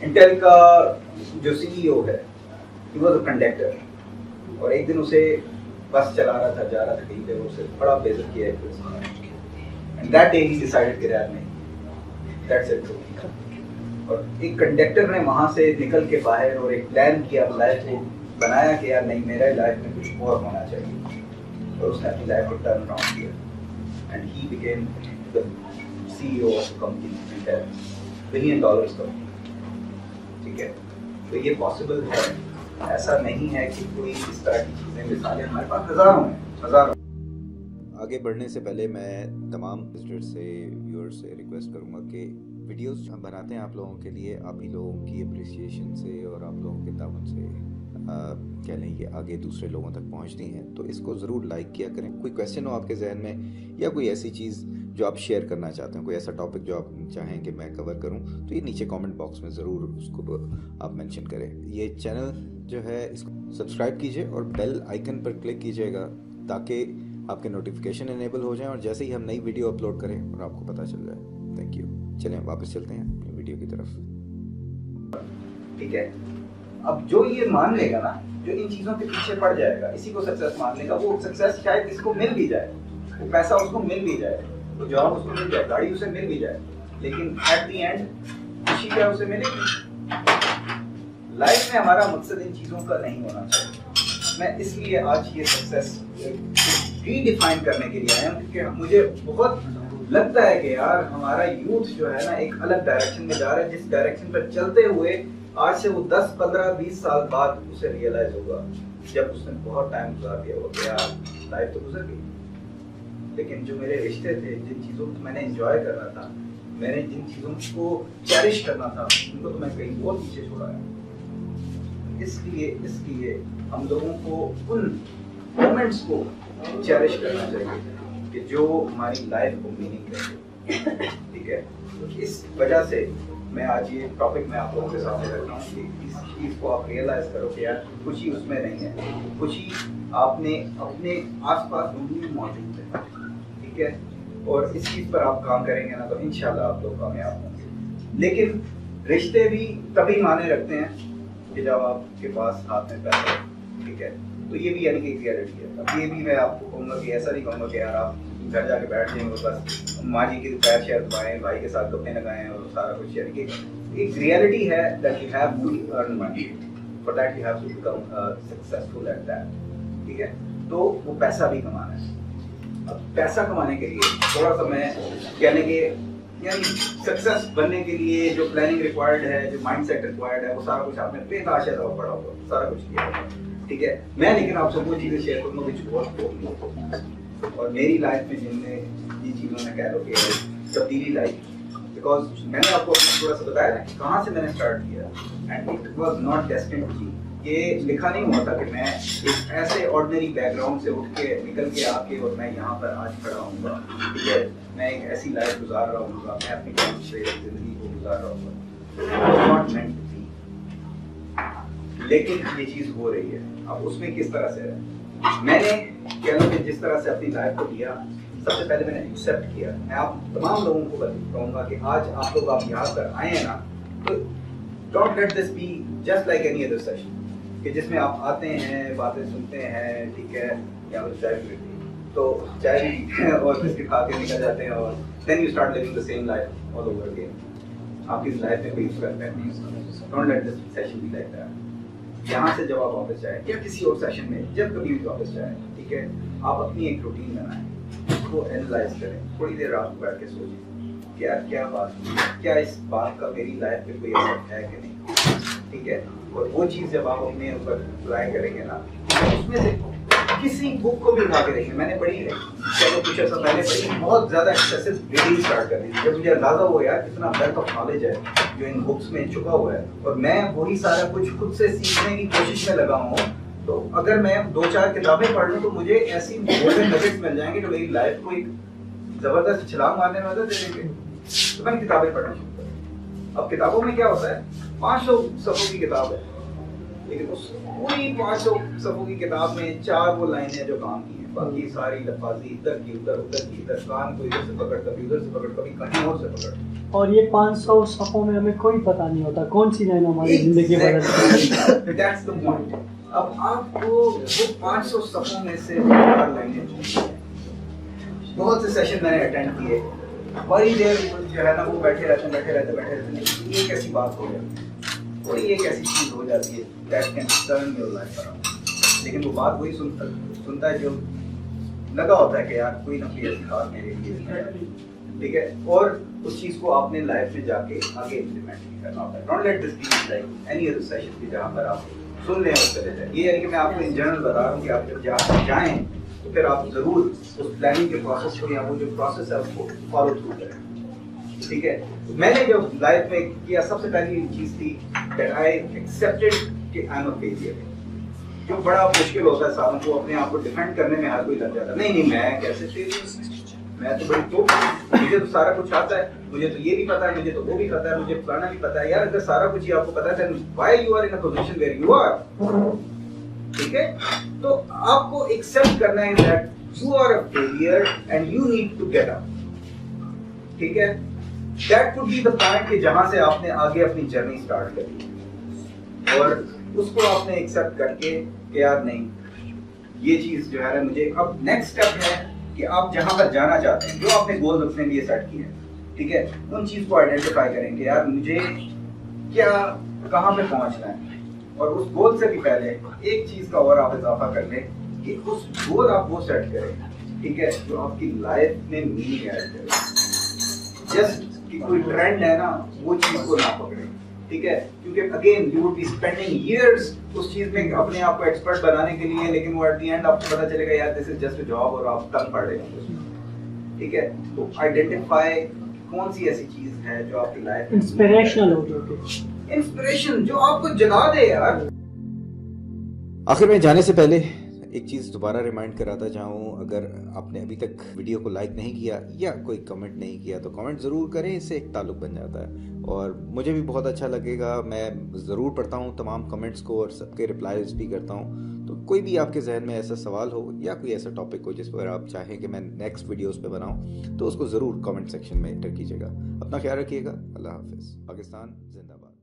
Intel का जो CEO है, ही वाज अ कंडक्टर, और एक दिन उसे बस चला रहा था, जा रहा था कहीं पे, उसे बड़ा बेइज्जत किया एक person, and that day he decided कि यार नहीं, दैट्स इट। और एक कंडक्टर ने वहां से निकल के बाहर और एक प्लान किया, लाइफ को बनाया कि यार नहीं, मेरे लाइफ में कुछ और होना चाहिए, और उसने अपनी लाइफ को टर्न अराउंड किया and he became the CEO of the company, Intel, $1 billion company. ठीक है, तो ये पॉसिबल है, ऐसा नहीं है कि कोई इस तरह की चीज़ें, मिसालें हमारे पास हज़ारों हैं, हज़ारों। आगे बढ़ने से पहले मैं तमाम विजिटर्स से, व्यूअर्स से रिक्वेस्ट करूंगा कि वीडियोस हम बनाते हैं आप लोगों के लिए, आप ही लोगों की अप्रिसिएशन से और आप लोगों के ताउन से कह लें कि आगे दूसरे लोगों तक पहुंचती हैं, तो इसको ज़रूर लाइक किया करें। कोई क्वेश्चन हो आपके जहन में या कोई ऐसी चीज़ जो आप शेयर करना चाहते हैं, कोई ऐसा टॉपिक जो आप चाहें कि मैं कवर करूं, तो ये नीचे कमेंट बॉक्स में ज़रूर उसको आप मेंशन करें। ये चैनल जो है इसको सब्सक्राइब कीजिए और बेल आइकन पर क्लिक कीजिएगा ताकि आपके नोटिफिकेशन इनेबल हो जाएं और जैसे ही हम नई वीडियो अपलोड करें और आपको पता चल जाए। Thank you. चलें वापस चलते हैं अपनी वीडियो की तरफ। ठीक है, अब जो ये मान लेगा ना, जो इन चीज़ों के पीछे पड़ जाएगा, इसी को सक्सेस मान लेगा, वो सक्सेस शायद इसको मिल भी जाए, वो पैसा उसको मिल भी जाए, वो जॉब उसको मिल जाए, गाड़ी उसे मिल भी जाए, लेकिन एट दी एंड खुशी क्या उसे मिलेगी? लाइफ में हमारा मकसद इन चीज़ों का नहीं होना चाहिए। मैं इसलिए आज ये सक्सेस रीडिफाइन करने के लिए आया हूँ, क्योंकि मुझे बहुत लगता है कि यार हमारा यूथ जो है ना, एक अलग डायरेक्शन में जा रहा है, जिस डायरेक्शन पर चलते हुए आज से वो 10, 15, 20 साल बाद उसे रियलाइज होगा, जब उसने बहुत टाइम गुजार दिया होगा कि यार लाइफ तो गुजर गई, लेकिन जो मेरे रिश्ते थे, जिन चीज़ों को मैंने एंजॉय करना था, मैंने जिन चीज़ों को चेरिश करना था, उनको तो मैं कहीं और पीछे छोड़ा है। इसलिए हम लोगों को उन मोमेंट्स को चेरिश करना चाहिए कि जो हमारी लाइफ को मीनिंग देते। ठीक है, तो इस वजह से मैं आज ये टॉपिक में आप लोगों के सामने रख रहा हूँ कि इस चीज़ को आप रियलाइज करो कि यार खुशी उसमें नहीं है, खुशी आपने अपने आसपास ढूंढनी मौजूद है। ठीक है, और इस चीज़ पर आप काम करेंगे ना, तो इंशाल्लाह आप लोग कामयाब होंगे। लेकिन रिश्ते भी तभी माने रखते हैं कि जब आपके पास हाथ में पैसा है। ठीक है, तो ये भी यानी कि रियलिटी है। अब ये भी मैं आपको कहूँगा कि ऐसा नहीं कहूँगा कि यार आप घर जाके बैठ जाएंगे और बस माँ जी की पैर शेयर दबाएं, भाई के साथ गप्पे लगाएं और सारा कुछ, यानी कि एक रियलिटी है that you have to earn money, for that you have to become successful at that. ठीक है, तो वो पैसा भी कमाना है। अब पैसा कमाने के लिए थोड़ा सा मैं कहने के, यानी सक्सेस बनने के लिए जो प्लानिंग रिक्वायर्ड है, जो माइंडसेट रिक्वायर्ड है, वो सारा कुछ आपने बेताशा पड़ा होगा, सारा कुछ किया होगा। ठीक है, मैं लेकिन आपसे वो चीज़ें शेयर करूँगा विच बहुत इम्पोर्टेंट और मेरी लाइफ में जिनने जिन चीज़ों ने कह लो कि तब्दीली लाई, बिकॉज मैंने आपको थोड़ा सा बताया ना कि कहाँ से मैंने स्टार्ट किया, and it was not destined to be. ये लिखा नहीं हुआ था कि मैं एक ऐसे ऑर्डिनरी बैकग्राउंड से उठ के निकल के आके और मैं यहाँ पर आज खड़ा हूँगा। ठीक है, मैं एक ऐसी लाइफ गुजार रहा हूँ, मैं अपनी जिंदगी को गुजार रहा हूँ, नॉट मेंट टू बी, लेकिन ये चीज़ हो रही है। अब उसमें किस तरह से है, मैंने कह लो कि जिस तरह से अपनी लाइफ को लिया, सबसे पहले मैंने एक्सेप्ट किया। मैं आप तमाम लोगों को कहूँगा कि आज आप लोग आप यहाँ पर आए हैं ना, तो don't let this be just like any other session कि जिसमें आप आते हैं, बातें सुनते हैं, ठीक है, या फिर चाय पीते हैं, तो चाय और बिस्किट खा के निकल जाते हैं और then you start living the same life all over again. आपकी लाइफ में कोई फर्क नहीं है। Don't let this session be like that. यहाँ से जब आप वापस जाए या किसी और सेशन में जब कभी भी वापस जाए, ठीक है, आप अपनी एक रूटीन बनाएं, उसको एनालाइज करें, थोड़ी देर रात को बैठ के सोचें क्या क्या बात हुई, क्या इस बात का मेरी लाइफ में कोई असर है कि नहीं। ठीक है, और वो चीज़ जब आप अपने ऊपर अप्लाई करेंगे ना, उसमें से किसी बुक को भी उठा के देखें। मैंने पढ़ी है, चलो कुछ ऐसा पहले पढ़ी, बहुत ज़्यादा एक्सेसिव रीडिंग स्टार्ट कर दी, जब मुझे अंदाज़ा हुआ यार कितना डेप्थ ऑफ नॉलेज है जो इन बुक्स में छुपा हुआ है, और मैं वही सारा कुछ खुद से सीखने की कोशिश में लगा हूँ। तो अगर मैं 2-4 किताबें पढ़ लूँ तो मुझे ऐसी गोल्डन नगेट्स मिल जाएंगे जो मेरी लाइफ को एक ज़बरदस्त छलांग मारने में मदद दे देंगे। तो मैंने किताबें पढ़ना शुरू कर। अब किताबों में क्या होता है, 500 सफ़ों की किताब है, लेकिन उस पूरी 500 सफ़ों की किताब में 4 वो लाइनें जो काम की हैं, बाकी सारी लफाजी इधर की उधर, उधर की इधर, कान को इधर से पकड़, कभी उधर से पकड़, कभी कहीं और से पकड़। और ये 500 सफ़ों में हमें कोई पता नहीं होता कौन सी लाइन हमारी ज़िंदगी बदल Exactly. That's the point. अब आपको वो 500 सफ़ों में से 4 लाइनें चुननी हैं। बहुत से सेशन मैंने अटेंड किए, बड़ी देर जो है ना वो बैठे रहते ये कैसी बात हो जाती है, कोई एक ऐसी चीज़ हो जाती है that can turn your life around. लेकिन वो बात वही सुनता है जो लगा होता है कि यार कोई ना कोई ऐसी बात मेरे लिए है, ठीक है, और उस चीज़ को आपने लाइफ में जाके आगे इम्प्लीमेंट नहीं करना होता है। Don't let this be like any other session की जहाँ पर आप सुन रहे हैं चले जाए। ये है कि मैं आपको इन जनरल बता रहा हूँ कि आप जब जाएँ तो फिर आप ज़रूर उस प्लानिंग के प्रोसेस को या वो जो प्रोसेस है उसको फॉलो थ्रू करें, ठीक है। मैंने जो लाइफ में किया सबसे पहली चीज़ थी दैट आई एक्सेप्टेड कि आई एम अ फेलियर। जो बड़ा मुश्किल होता है सालों को अपने आप को डिफेंड करने में हर कोई लग जाता है, नहीं मैं कैसे फेलियर, मैं तो बड़ी तो मुझे तो सारा कुछ आता है, मुझे तो ये भी पता है, मुझे तो वो भी पता है, मुझे फलाना भी पता है। यार अगर सारा कुछ ही आपको पता है then why you are in a position where you are, ठीक है। तो आपको एक्सेप्ट करना है that you are a failure and you need to get up, ठीक है। That would be the point कि जहां से आपने आगे अपनी जर्नी स्टार्ट करी और उसको आपने एक्सेप्ट करके कि यार नहीं ये चीज जो है ना मुझे अब नेक्स्ट स्टेप है कि आप जहां पर जाना चाहते हैं, जो आपने गोल अपने लिए सेट किए हैं, ठीक है, उन चीज को आइडेंटिफाई करें कि यार मुझे क्या कहां पे पहुंचना है। और उस गोल से भी पहले एक चीज का और आप इजाफा कर लें कि उस गोल आप वो सेट करें, ठीक है, जो आपकी लाइफ में मीनिंग ऐड करे। जस्ट कि कोई ट्रेंड है ना वो चीज को ना पकड़े, ठीक है, क्योंकि again you would be spending years उस चीज में अपने आप को एक्सपर्ट बनाने के लिए, लेकिन वो एट द एंड आपको पता चलेगा यार this is just a job और आप तंग पड़ रहे हो, ठीक है। तो आइडेंटिफाई कौन सी ऐसी चीज है जो आपकी लाइफ में इंस्पिरेशनल हो, जो इंस्पिरेशन जो आपको जगा दे यार। आखिर में जाने से पहले एक चीज़ दोबारा रिमाइंड कराता चाहूँ, अगर आपने अभी तक वीडियो को लाइक नहीं किया या कोई कमेंट नहीं किया तो कमेंट ज़रूर करें, इससे एक ताल्लुक़ बन जाता है और मुझे भी बहुत अच्छा लगेगा। मैं ज़रूर पढ़ता हूँ तमाम कमेंट्स को और सबके रिप्लाईज भी करता हूँ। तो कोई भी आपके जहन में ऐसा सवाल हो या कोई ऐसा टॉपिक हो जिस पर आप चाहें कि मैं नेक्स्ट वीडियोज़ पे बनाऊँ तो उसको ज़रूर कमेंट सेक्शन में एंटर कीजिएगा। अपना ख्याल रखिएगा। अल्लाह हाफिज़। पाकिस्तान जिंदाबाद।